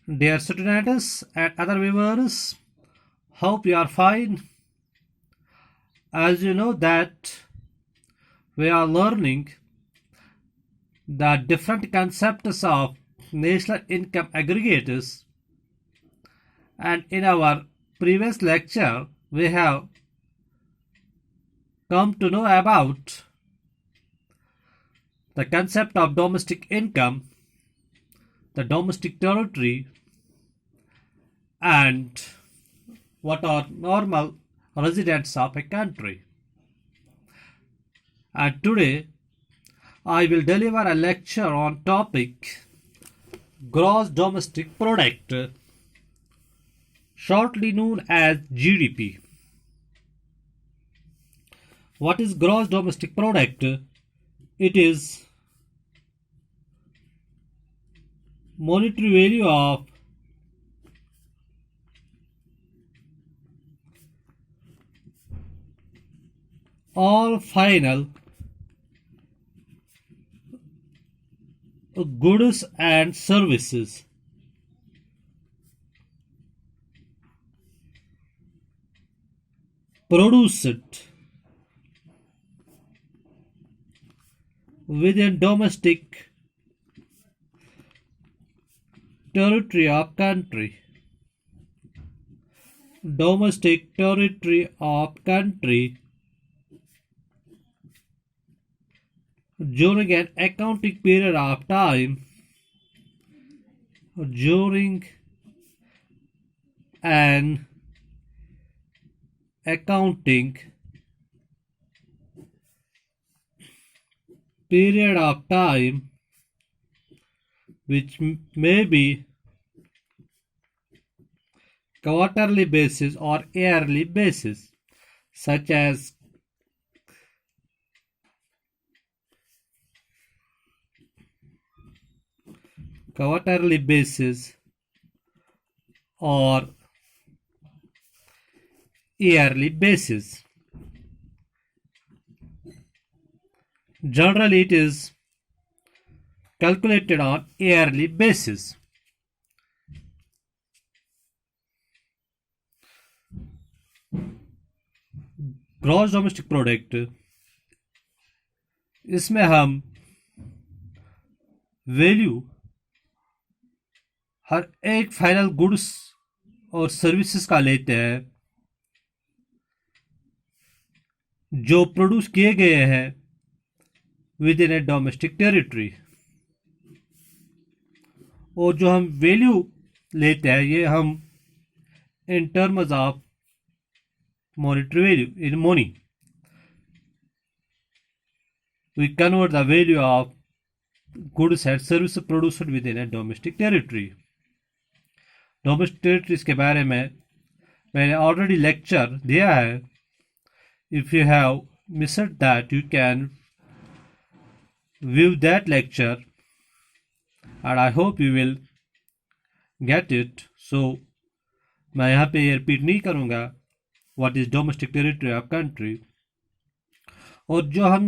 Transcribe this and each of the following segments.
Dear students and other viewers, hope you are fine. As you know that we are learning the different concepts of national income aggregators, and in our previous lecture we have come to know about the concept of domestic income, the domestic territory, and what are normal residents of a country. And today I will deliver a lecture on topic gross domestic product, shortly known as GDP. What is gross domestic product? It is monetary value of all final goods and services produced within domestic territory of country. Domestic territory of country during an accounting period of time, during an accounting period of time which may be quarterly basis or yearly basis, such as quarterly basis or yearly basis. Generally, it is calculated on yearly basis. Gross domestic product, इसमें हम value हर एक final goods और services का लेते हैं जो produce किए गए हैं with in A domestic territory, और जो हम वैल्यू लेते हैं ये हम इन terms of monetary value, in money. We convert the value of goods and services produced within a domestic territory. Domestic territories के बारे में मैंने already lecture दिया है. If you have missed that, you can view that lecture, and I hope you will get it. So मैं यहाँ पे ये repeat नहीं करूँगा what is domestic territory of country. और जो हम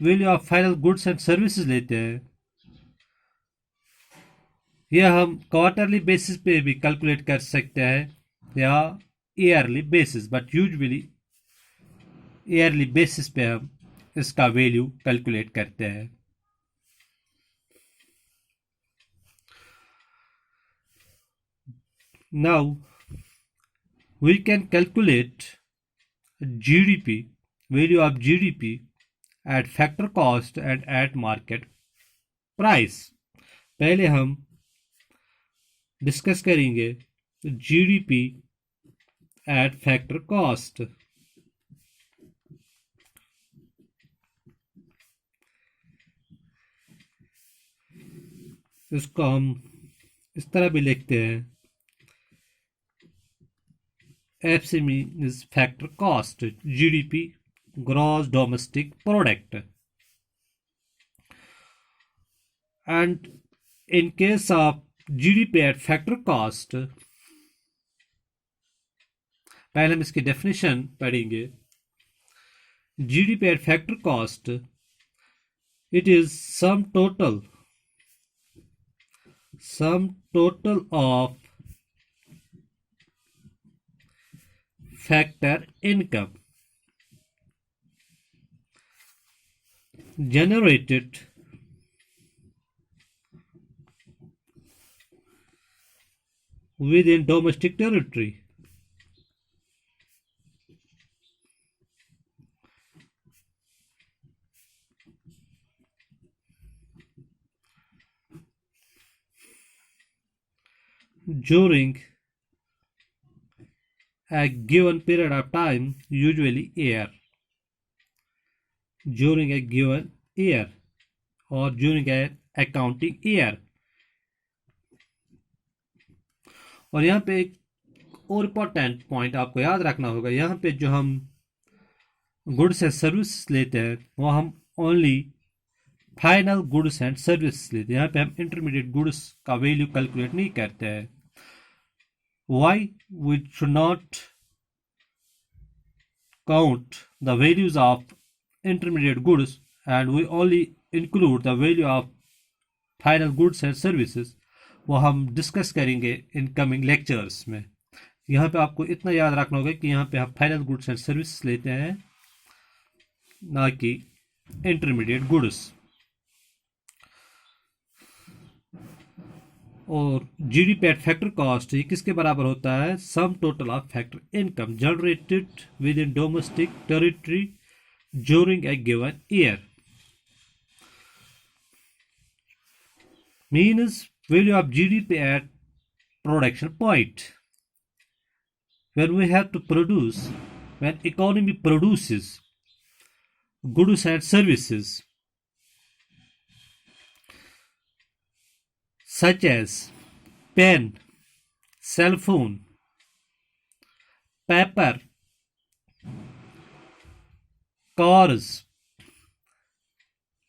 value of final goods and services लेते हैं यह हम क्वार्टरली बेसिस पे भी कैलकुलेट कर सकते हैं या yearly basis, but usually yearly basis पे हम इसका वैल्यू कैलकुलेट करते हैं. Now we can calculate GDP, value of GDP at factor cost and at market price. पहले हम डिस्कस करेंगे GDP at factor cost. इसको हम इस तरह भी लिखते हैं FCM is factor cost, GDP, gross domestic product. And in case of GDP at factor cost, पहले हम इसकी डेफिनेशन पढ़ेंगे. GDP at factor cost, it is sum total sum total of factor income generated within domestic territory. During a given period of time, usually year. During a given year or during an accounting year. और यहाँ पे एक और important point आपको याद रखना होगा, यहाँ पे जो हम गुड्स एंड सर्विस लेते हैं वो हम only final goods and service लेते हैं। यहाँ पे हम इंटरमीडिएट गुड्स का वैल्यू कैलकुलेट नहीं करते हैं। Why we should not count the values of intermediate goods and we only include the value of final goods and services, वो हम डिस्कस करेंगे इन कमिंग लेक्चर्स में। यहाँ पे आपको इतना याद रखना होगा कि यहाँ पे हम फाइनल गुड्स एंड सर्विसेज लेते हैं, ना कि इंटरमीडिएट गुड्स। और जीडीपी एट फैक्टर कॉस्ट ये किसके बराबर होता है? Sum total of factor income generated with in domestic territory during a given year. Means value of GDP at production point. When we have to produce, when economy produces goods and services such as pen, cell phone, paper, cars,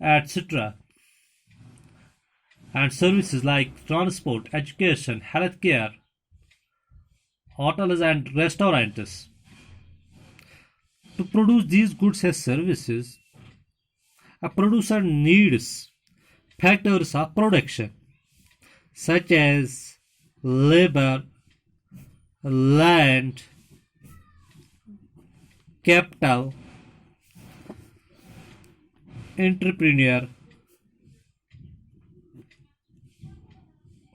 etc. and services like transport, education, healthcare, hotels and restaurants. To produce these goods and services, a producer needs factors of production such as labor, land, capital, entrepreneur,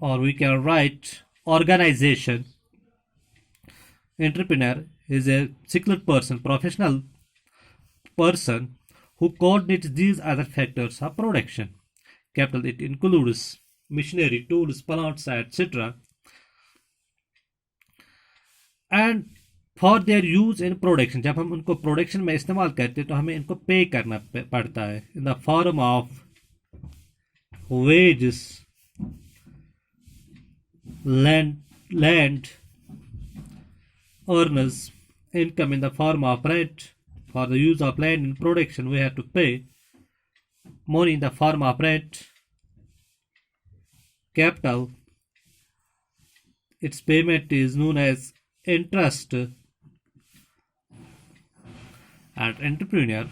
or we can write organization. Entrepreneur is a skilled person, professional person who coordinates these other factors of production. Capital, it includes machinery, tools, plants, etc. And for their use in production, जब हम उनको production में इस्तेमाल करते हैं तो हमें इनको पे करना पड़ता है in the form of wages, land earners, income in the form of rent. For the use of land in production, we have to pay money in the form of rent. Capital, its payment is known as interest. And entrepreneur,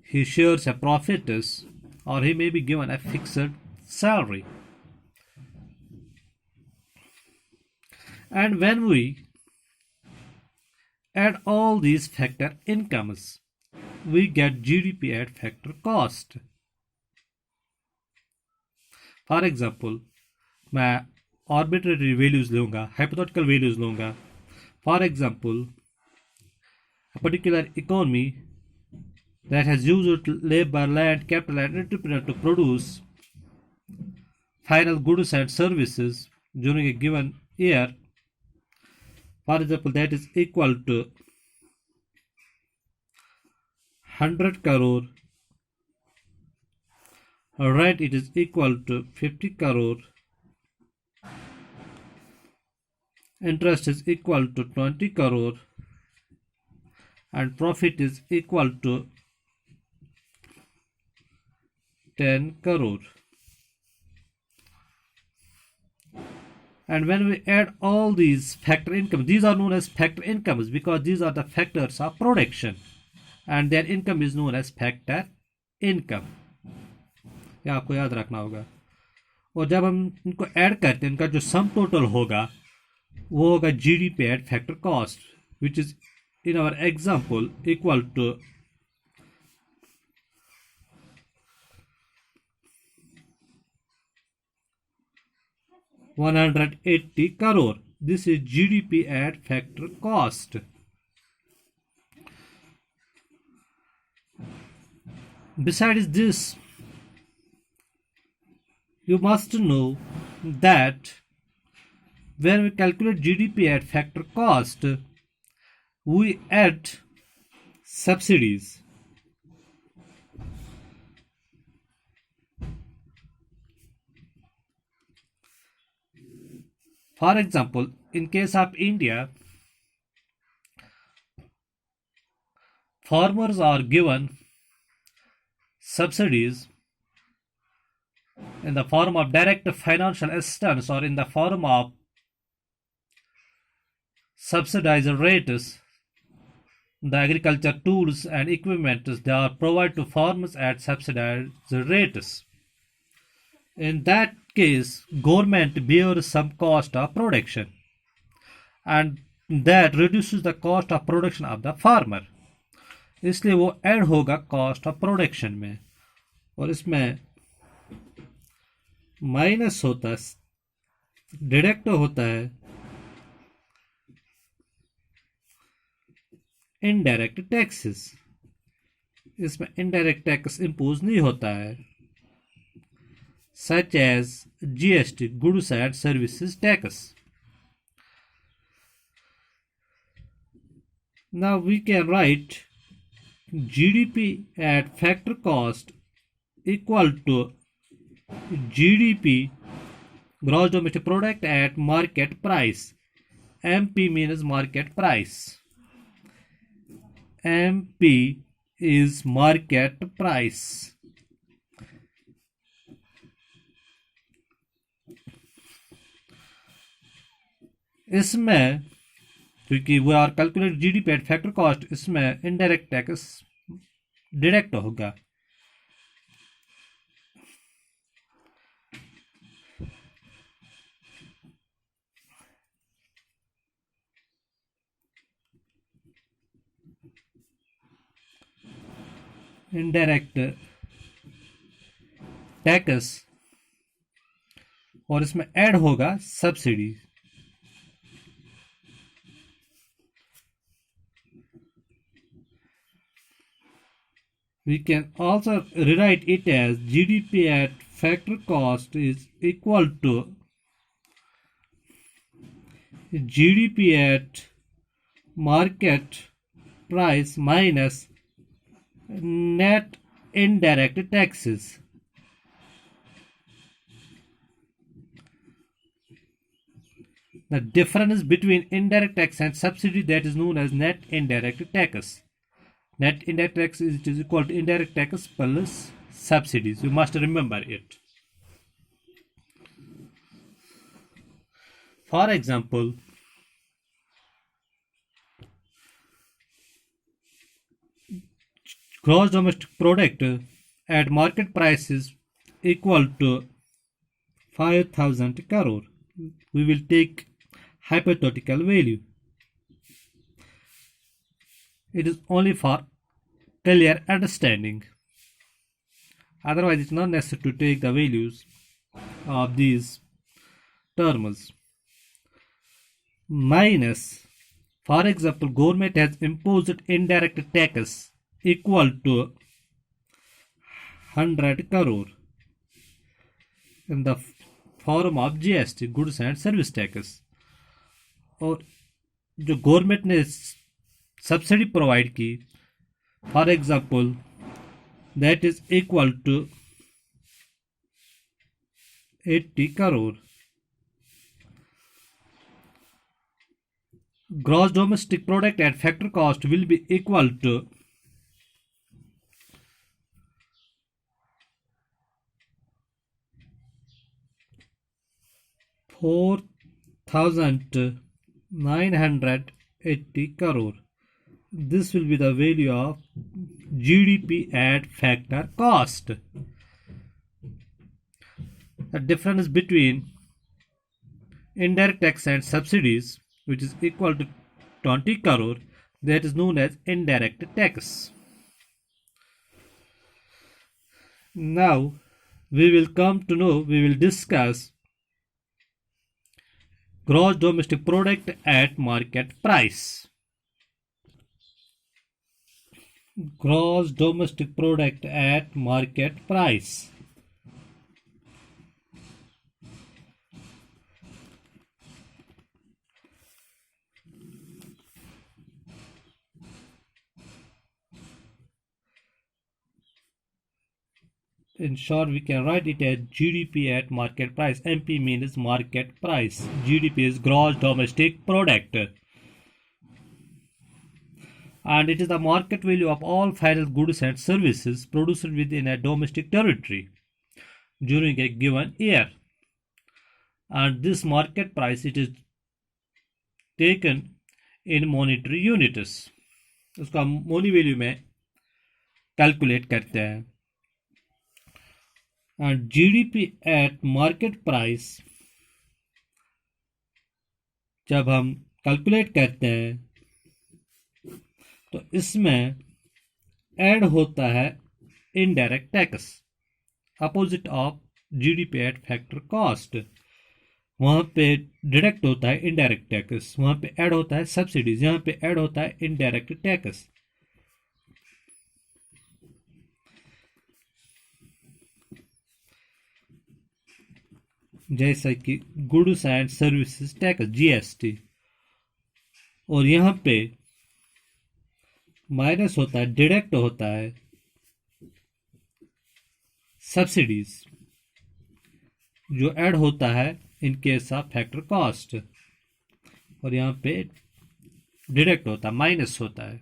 he shares a profit or he may be given a fixed salary. And when we add all these factor incomes, we get GDP at factor cost. For example, मैं arbitrary values लूँगा, hypothetical values लूँगा. For example, a particular economy that has used labor, land, capital and entrepreneur to produce final goods and services during a given year, for example, that is equal to 100 crore, rent it is equal to 50 crore, interest is equal to 20 crore, and profit is equal to 10 crore. And when we add all these factor incomes, these are known as factor incomes because these are the factors of production and their income is known as factor income. ये आपको याद रखना होगा। और जब हम इनको add करते हैं, इनका जो सम टोटल होगा वो होगा GDP at factor cost, which is in our example equal to 180 crore. This is GDP at factor cost. Besides this, you must know that when we calculate GDP at factor cost, we add subsidies. For example, in case of India, farmers are given subsidies in the form of direct financial assistance or in the form of subsidized rates. The agriculture tools and equipment they are provided to farmers at subsidized rates. In that case, government bears some cost of production, and that reduces the cost of production of the farmer. इसलिए वो add होगा cost of production में, और इसमें minus होता है, deduct होता है इनडायरेक्ट टैक्सेस। इसमें इनडायरेक्ट टैक्स इम्पोज नहीं होता है, such as GST, Goods and Services Tax. Now we can write GDP at factor cost equal to GDP, gross domestic product, at market price. MP means market price. MP is market price. इसमें क्योंकि वो are calculate GDP at factor cost, इसमें indirect tax deduct होगा। Indirect tax, और इसमें add होगा subsidy. We can also rewrite it as GDP at factor cost is equal to GDP at market price minus net indirect taxes. The difference between indirect tax and subsidy, that is known as net indirect tax. Net indirect tax is equal to indirect tax plus subsidies. You must remember it. For example, gross domestic product at market price is equal to 5,000 crore. We will take hypothetical value. It is only for clear understanding. Otherwise, it's not necessary to take the values of these terms. Minus, for example, government has imposed indirect tax equal to 100 crore in the form of GST, Goods and Service Tax. और जो government ने subsidy provide की, for example that is equal to 80 crore. Gross domestic product at factor cost will be equal to 4,980 crore. This will be the value of GDP at factor cost. the difference between indirect tax and subsidies, which is equal to 20 crore, that is known as indirect tax. Now we will discuss gross domestic product at market price. Gross domestic product at market price. In short, we can write it as GDP at market price. MP means market price. GDP is gross domestic product. And it is the market value of all final goods and services produced within a domestic territory during a given year. And this market price, it is taken in monetary units. उसका Moni value में calculate करते हैं. And GDP at market price जब हम calculate करते हैं तो इसमें ऐड होता है indirect tax, opposite of GDP at factor cost. वहाँ पे डिडक्ट होता है इनडायरेक्ट टैक्स, वहाँ पे ऐड होता है सब्सिडीज, यहाँ पे ऐड होता है इनडायरेक्ट टैक्स. जैसा कि goods and services tax GST, और यहाँ पे माइनस होता है, डिडक्ट होता है सब्सिडीज, जो ऐड होता है in case of factor cost, और यहाँ पे डिडक्ट होता है, माइनस होता है.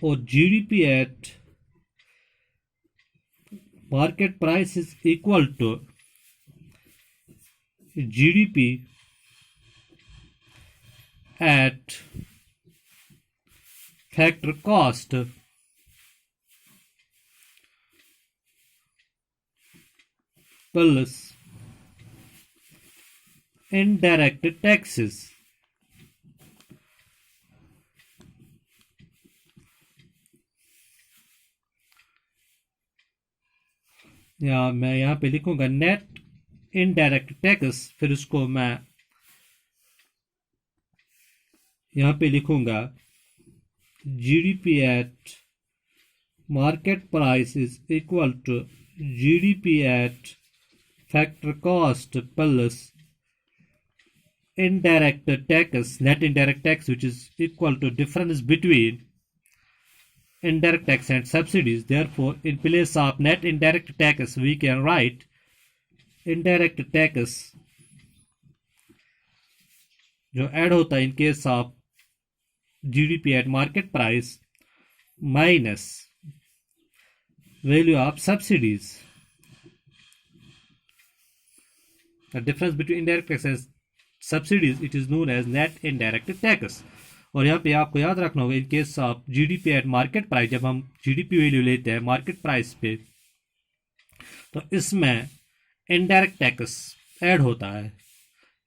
और GDP at market price is equal to GDP at factor cost plus indirect taxes. या मैं यहाँ पे लिखूंगा नेट इनडायरेक्ट टैक्स, फिर उसको मैं यहाँ पे लिखूंगा GDP at market price is equal to GDP at factor cost plus indirect tax, net indirect tax, which is equal to difference between indirect tax and subsidies. Therefore, in place of net indirect tax, we can write indirect tax जो add होता है in case of GDP at market price minus value of subsidies. The difference between indirect tax and subsidies, it is known as net indirect tax. और यहाँ पे आपको याद रखना होगा in case of GDP at market price, जब हम GDP value लेते हैं मार्केट प्राइस पे, तो इसमें इनडायरेक्ट टैक्स ऐड होता है,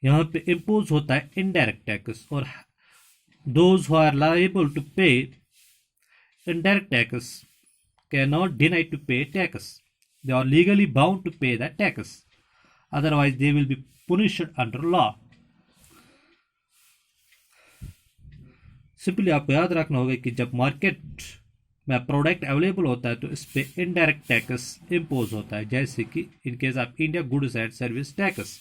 यहाँ पे इम्पोज होता है इनडायरेक्ट टैक्स. और those who are liable to pay indirect tax can not deny to pay tax, they are legally bound to pay the tax, otherwise they will be punished under law. Simply आपको याद रखना होगा कि जब market में product available होता है तो इस पे इनडायरेक्ट टैक्स इम्पोज होता है, जैसे कि in case of India goods and service tax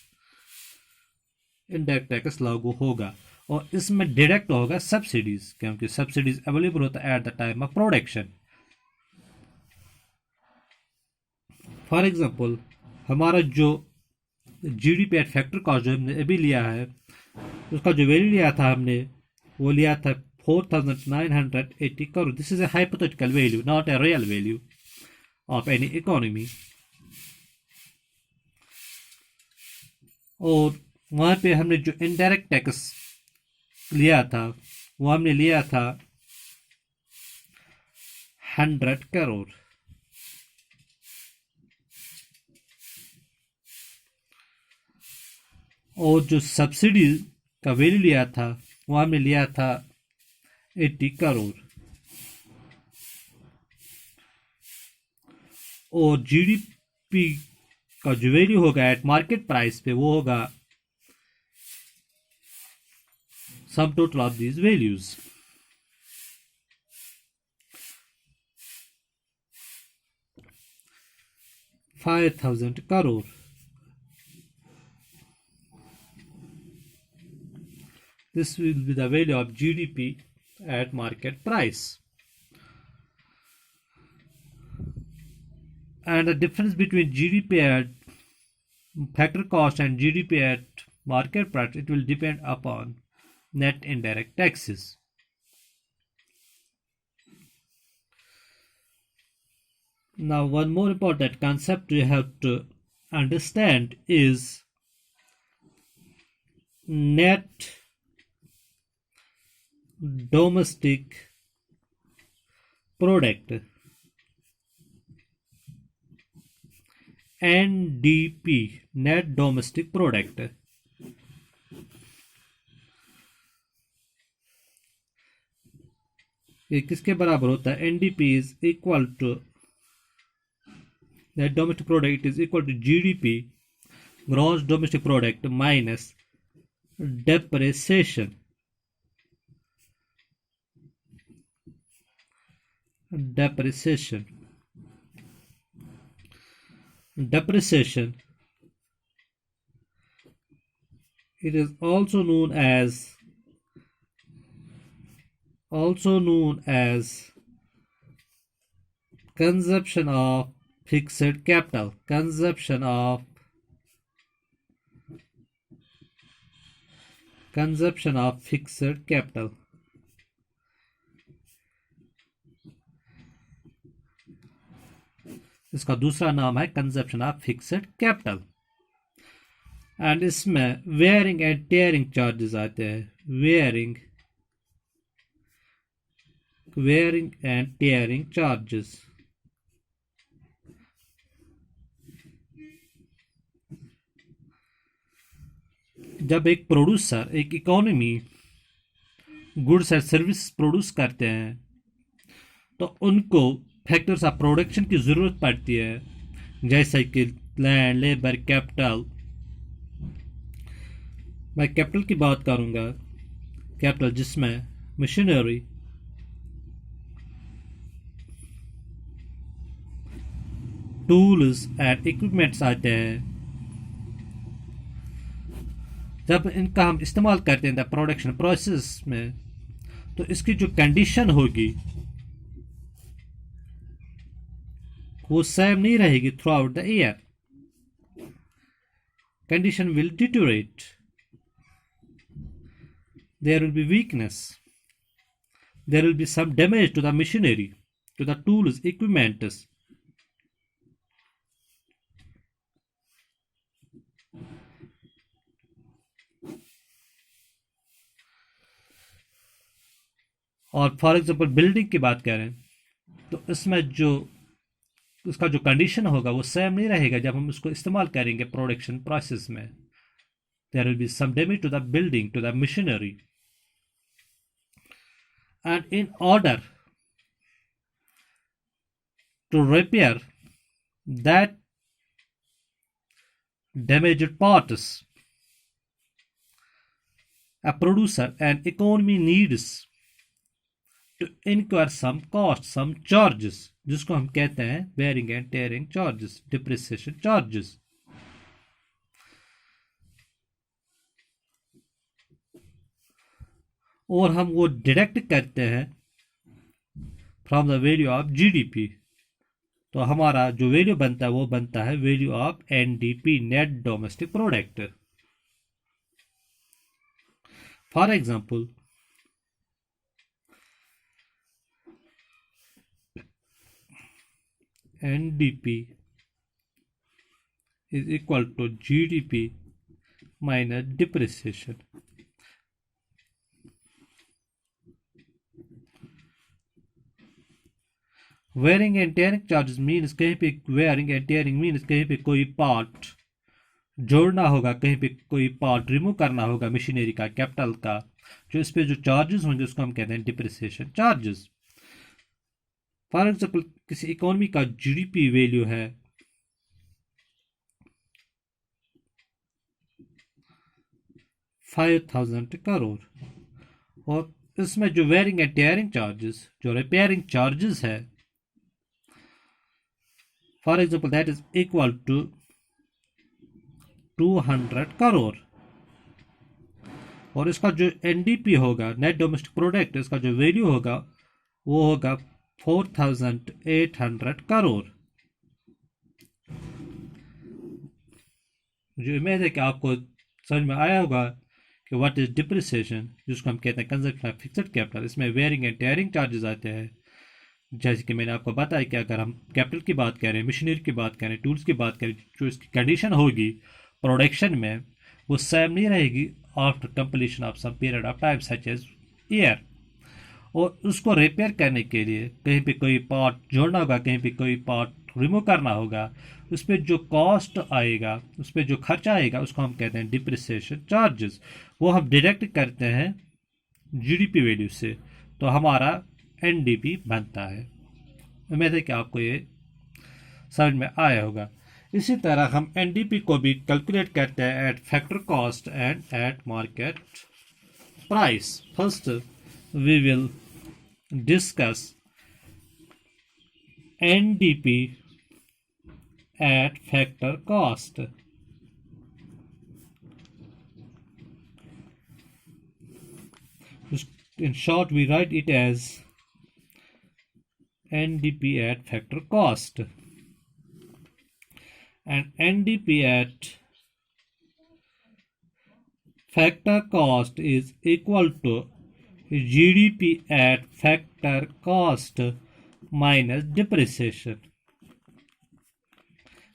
indirect tax लागू होगा. और इसमें डिडक्ट होगा सब्सिडीज, क्योंकि सब्सिडीज अवेलेबल होता है at the time of production. For example, हमारा जो जीडीपी एट फैक्टर कॉस्ट जो हमने अभी लिया है, उसका जो वैल्यू लिया था हमने, वो लिया था 4,980 crore. This is a hypothetical value, not a real value of any economy. और वहाँ पे हमने जो इनडायरेक्ट टैक्स लिया था, वो हमने लिया था 100 crore. और जो सब्सिडी का वैल्यू लिया था वो हमने लिया था 80 करोड़, और जीडीपी का जो वैल्यू होगा एट मार्केट प्राइस पे वो होगा sum total of these values. $5,000 crore. This will be the value of GDP at market price. And the difference between GDP at factor cost and GDP at market price, it will depend upon net indirect taxes. Now, one more important concept you have to understand is net domestic product, NDP, net domestic product. ये किसके बराबर होता है? NDP is equal to net domestic product is equal to GDP, gross domestic product, minus depreciation. Depreciation. It is also known as consumption of fixed capital. Consumption of fixed capital. इसका दूसरा नाम है consumption of fixed capital. And इसमें wearing and tearing charges आते हैं। Wearing and tearing charges. जब एक producer, एक economy goods and service produce करते हैं तो उनको फैक्टर्स ऑफ प्रोडक्शन की ज़रूरत पड़ती है, जैसे कि लैंड, लेबर, कैपिटल। मैं कैपिटल की बात करूंगा। कैपिटल जिसमें मशीनरी, टूल्स एंड इक्विपमेंट्स आते हैं। जब इनका हम इस्तेमाल करते हैं प्रोडक्शन प्रोसेस में, तो इसकी जो कंडीशन होगी वो सेम नहीं रहेगी throughout the year. Condition will deteriorate, there will be weakness, there will be some damage to the machinery, to the tools, equipments. और फॉर एग्जांपल बिल्डिंग की बात करें तो इसमें जो उसका जो कंडीशन होगा वो सेम नहीं रहेगा जब हम उसको इस्तेमाल करेंगे प्रोडक्शन प्रोसेस में। There will be some damage to the building, to the machinery. And in order to repair that damaged parts, a producer and economy needs to incur some cost, some charges, जिसको हम कहते हैं wearing and tearing charges, depreciation charges। और हम वो deduct करते हैं from the value of GDP. तो हमारा जो वैल्यू बनता है वो बनता है value of NDP, net domestic product. For example, NDP is equal to GDP minus depreciation। Wearing and tearing charges means कहीं पे वेयरिंग एंड टेयरिंग मीन्स कहीं पे कोई पार्ट जोड़ना होगा, कहीं पे कोई पार्ट रिमूव करना होगा मशीनरी का, कैपिटल का, जो इस पे जो चार्जेस होंगे उसको हम कहते हैं डिप्रिसिएशन चार्जेस। फॉर एग्जाम्पल किसी इकोनॉमी का जीडीपी वैल्यू है 5000 करोड़, और इसमें जो वेयरिंग एंड टेयरिंग चार्जेस, जो रिपेयरिंग चार्जेस है, for example that is equal to 200 crore, और इसका जो एनडीपी होगा, नेट डोमेस्टिक प्रोडक्ट, इसका जो वैल्यू होगा वो होगा 4800 करोड़। मुझे उम्मीद है कि आपको समझ में आया होगा कि व्हाट इज डिप्रिसिएशन, जिसको हम कहते हैं कंजप्शन ऑफ फिक्स्ड कैपिटल। इसमें वेयरिंग एंड टेयरिंग चार्जेस आते हैं, जैसे कि मैंने आपको बताया कि अगर हम कैपिटल की बात करें, मशीनरी की बात करें, टूल्स की बात करें, जो इसकी कंडीशन होगी प्रोडक्शन में वो सेम नहीं रहेगी after completion of some period of time such as year. और उसको रिपेयर करने के लिए कहीं पे कोई पार्ट जोड़ना होगा, कहीं पे कोई पार्ट रिमूव करना होगा, उस पर जो कॉस्ट आएगा, उस पर जो खर्चा आएगा, उसको हम कहते हैं डिप्रिसिएशन चार्जेस। वो हम डायरेक्ट करते हैं जीडीपी वैल्यू से, तो हमारा एनडीपी बनता है। उम्मीद है कि आपको ये समझ में आया होगा। इसी तरह हम एनडीपी को भी कैलकुलेट करते हैं at factor cost and at market price. First we will discuss NDP at factor cost. In short, we write it as NDP at factor cost, and NDP at factor cost is equal to GDP at factor cost minus depreciation.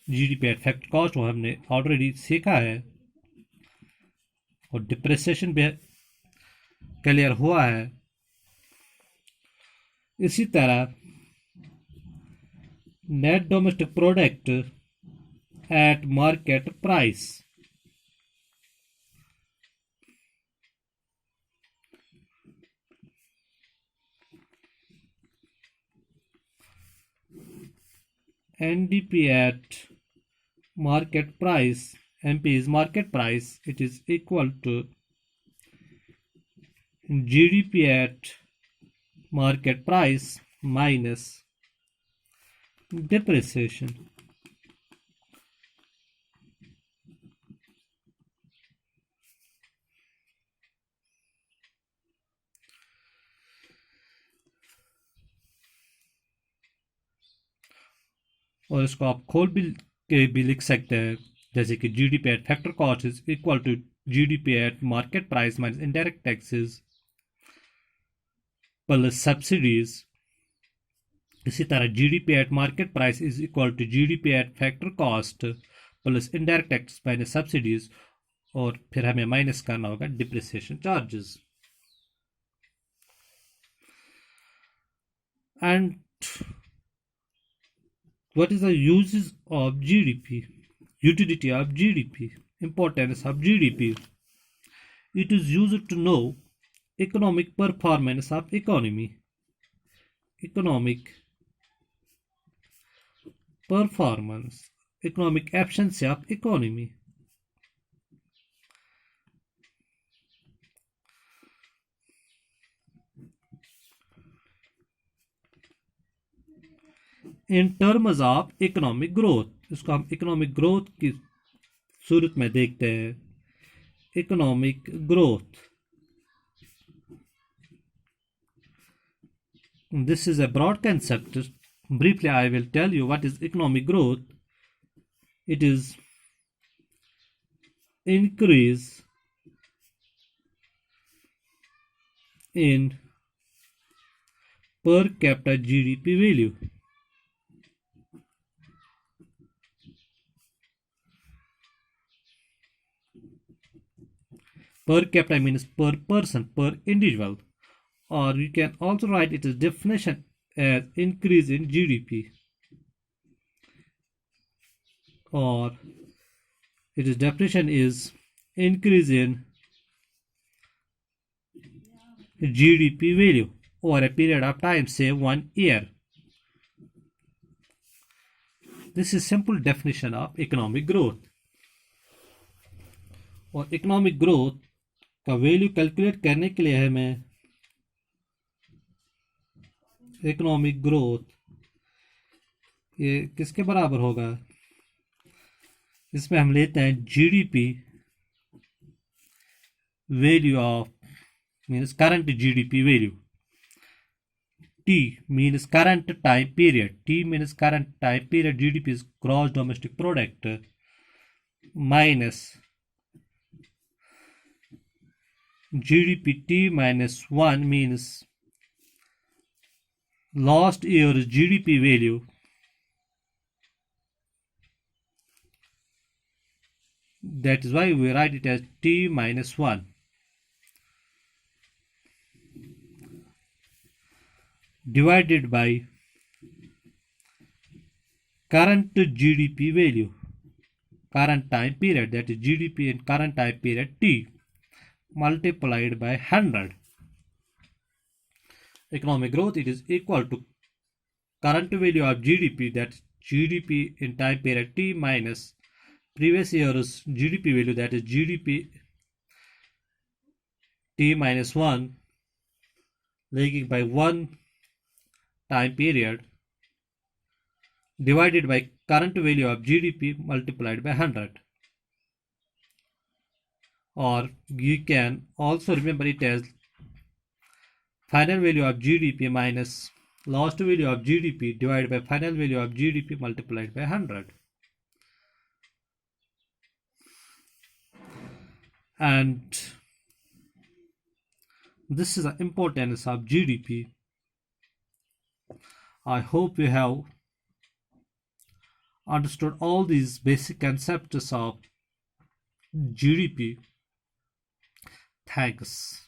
GDP at factor cost वो हमने already सीखा है, और depreciation भी clear हुआ है। इसी तरह net domestic product eight market price, NDP at market price, MP is market price, it is equal to GDP at market price minus depreciation. और इसको आप खोल के भी लिख सकते हैं, जैसे कि GDP at factor cost is equal to GDP at market price minus indirect taxes plus subsidies. इसी तरह GDP at market price is equal to GDP at factor cost plus indirect tax minus subsidies, और फिर हमें minus करना होगा depreciation charges. And what is the uses of GDP, utility of GDP, importance of GDP? It is used to know economic performance of economy, economic performance, economic efficiency of economy. In terms of economic growth, इसको हम economic growth की सूरत में देखते हैं। Economic growth, this is a broad concept. Briefly I will tell you what is economic growth. It is increase in per capita GDP value. Per capita means per person, per individual, or you can also write it as definition as increase in GDP, or Its definition is increase in GDP value over a period of time, say 1 year. This is simple definition of economic growth. और economic growth का value calculate करने के लिए हमें economic growth ये किसके बराबर होगा, इसमें हम लेते हैं GDP value of means current GDP value, T means current time period. T means current time period. GDP is gross domestic product minus GDP T minus 1 means last year's GDP value that is why we write it as T minus 1 divided by current GDP value, current time period, that is GDP in current time period T, multiplied by 100. Economic growth, it is equal to current value of GDP, that is GDP in time period T minus previous year's GDP value, that is GDP T minus 1, lagging by 1 time period, divided by current value of GDP multiplied by 100. Or you can also remember it as final value of GDP minus last value of GDP divided by final value of GDP multiplied by 100. And this is the importance of GDP. I hope you have understood all these basic concepts of GDP. Thanks.